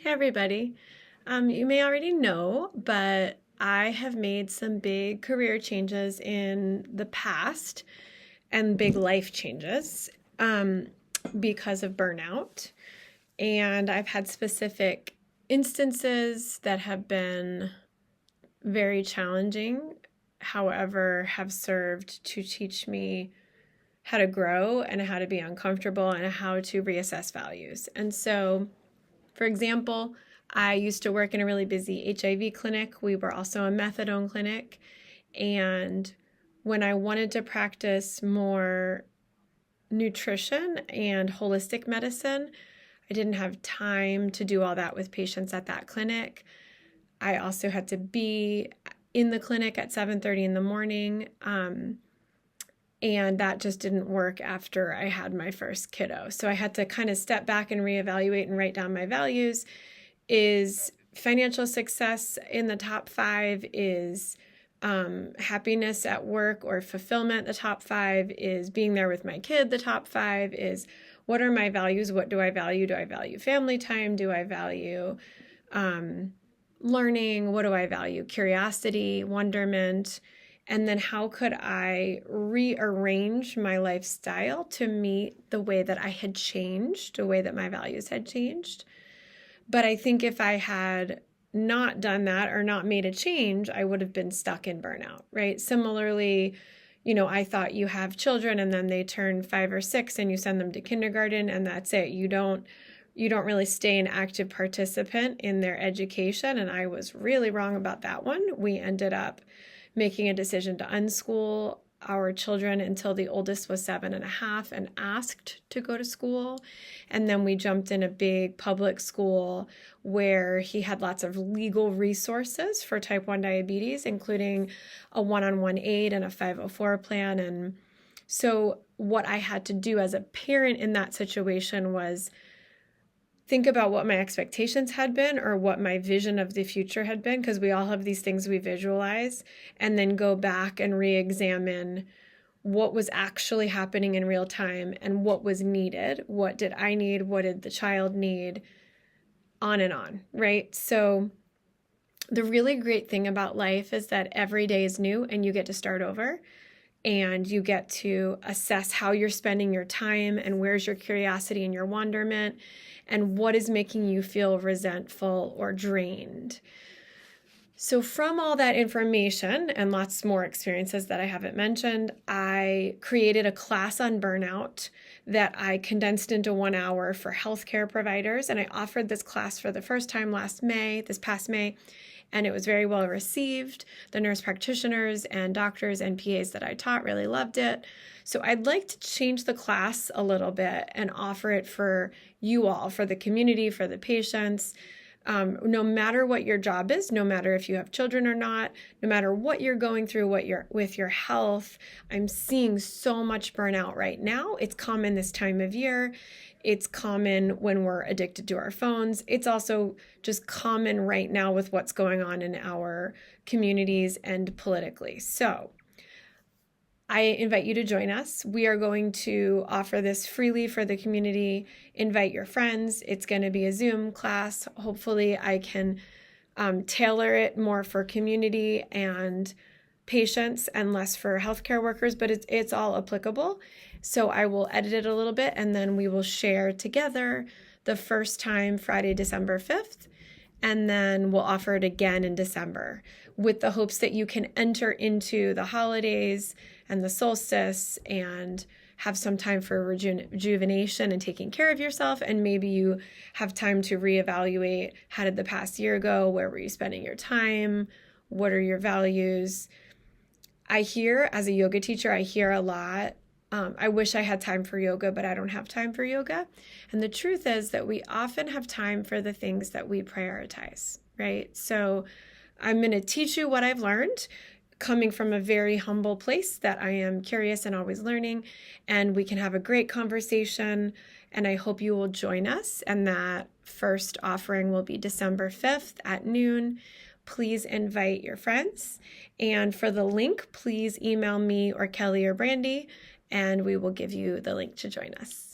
Hey everybody. You may already know, but I have made some big career changes in the past and big life changes um, because of burnout. And I've had specific instances that have been very challenging, however, have served to teach me how to grow and how to be uncomfortable and how to reassess values. And so, for example, I used to work in a really busy HIV clinic. We were also a methadone clinic. And when I wanted to practice more nutrition and holistic medicine, I didn't have time to do all that with patients at that clinic. I also had to be in the clinic at 7:30 in the morning. And that just didn't work after I had my first kiddo. So I had to kind of step back and reevaluate and write down my values. Is financial success in the top 5? Is happiness at work or fulfillment the top 5? Is being there with my kid the top 5? Is what are my values? What do I value? Do I value family time? Do I value learning? What do I value? Curiosity, wonderment. And then how could I rearrange my lifestyle to meet the way that I had changed, the way that my values had changed? But I think if I had not done that or not made a change, I would have been stuck in burnout, right? Similarly, I thought you have children and then they turn 5 or 6 and you send them to kindergarten and that's it. You don't really stay an active participant in their education. And I was really wrong about that one. We ended up making a decision to unschool our children until the oldest was 7.5 and asked to go to school. And then we jumped in a big public school where he had lots of legal resources for type 1 diabetes, including a one-on-one aid and a 504 plan. And so what I had to do as a parent in that situation was think about what my expectations had been or what my vision of the future had been, because we all have these things we visualize, and then go back and re-examine what was actually happening in real time and what was needed. What did I need? What did the child need? On and on, right? So the really great thing about life is that every day is new and you get to start over. And you get to assess how you're spending your time and where's your curiosity and your wonderment and what is making you feel resentful or drained. So from all that information and lots more experiences that I haven't mentioned, I created a class on burnout that I condensed into 1 hour for healthcare providers. And I offered this class for the first time this past May, and it was very well received. The nurse practitioners and doctors and PAs that I taught really loved it. So I'd like to change the class a little bit and offer it for you all, for the community, for the patients. No matter what your job is, no matter if you have children or not, no matter what you're going through, with your health, I'm seeing so much burnout right now. It's common this time of year. It's common when we're addicted to our phones. It's also just common right now with what's going on in our communities and politically. So I invite you to join us. We are going to offer this freely for the community. Invite your friends. It's going to be a Zoom class. Hopefully I can tailor it more for community and patients and less for healthcare workers, but it's all applicable. So I will edit it a little bit and then we will share together the first time Friday, December 5th, and then we'll offer it again in December with the hopes that you can enter into the holidays and the solstice and have some time for rejuvenation and taking care of yourself. And maybe you have time to reevaluate, how did the past year go? Where were you spending your time? What are your values? As a yoga teacher, I hear a lot, I wish I had time for yoga, but I don't have time for yoga. And the truth is that we often have time for the things that we prioritize, right? So I'm going to teach you what I've learned, coming from a very humble place that I am curious and always learning, and we can have a great conversation, and I hope you will join us. And that first offering will be December 5th at noon. Please invite your friends. And for the link, please email me or Kelly or Brandy, and we will give you the link to join us.